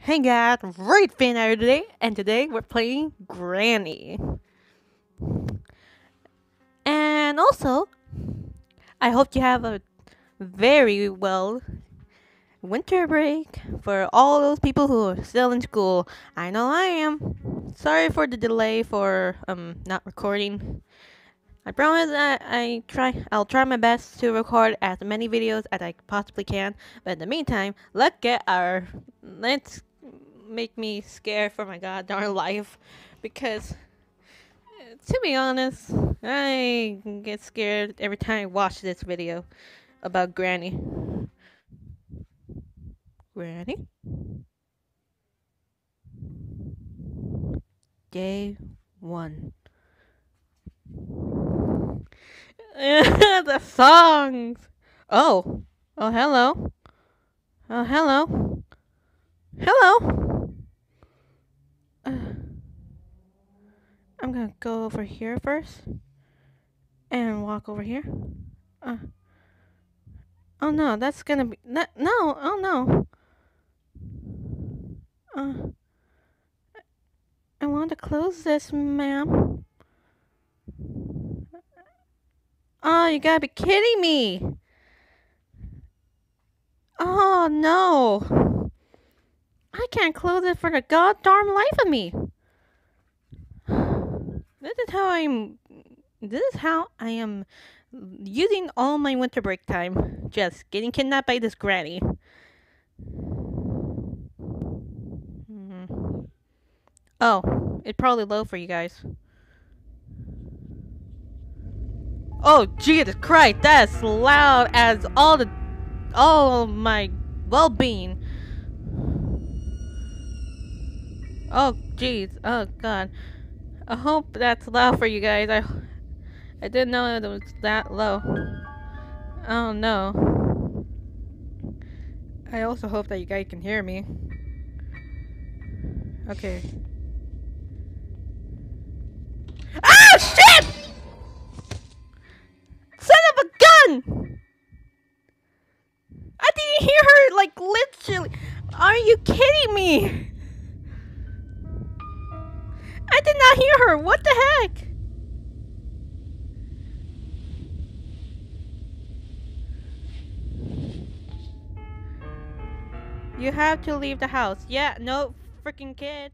Hey guys, Raid Fan Hour today, and today we're playing Granny. And also, I hope you have a very well winter break for all those people who are still in school. I know I am. Sorry for the delay for not recording. I promise that I'll try my best to record as many videos as I possibly can. But in the meantime, let's make me scared for my goddamn life, because to be honest, I get scared every time I watch this video about Granny. Granny? Day 1. The songs! Oh. Oh, hello. Oh, hello. Hello. Uh, I'm gonna go over here first and walk over here. Uh, oh no, that's gonna be. No, oh no. Uh, I want to close this, ma'am. Oh, you gotta be kidding me. Oh no. I can't close it for the goddamn life of me. This is how I'm. This is how I am using all my winter break time. Just getting kidnapped by this granny. Oh, it's probably low for you guys. Oh, Jesus Christ, that's loud as all my well-being. Oh, jeez. Oh, God. I hope that's loud for you guys. I didn't know it was that low. Oh, no. I also hope that you guys can hear me. Okay. Ah, shit! Son of a gun! I didn't hear her, like, literally. Are you kidding me? I did not hear her. What the heck? You have to leave the house. Yeah, no freaking kid.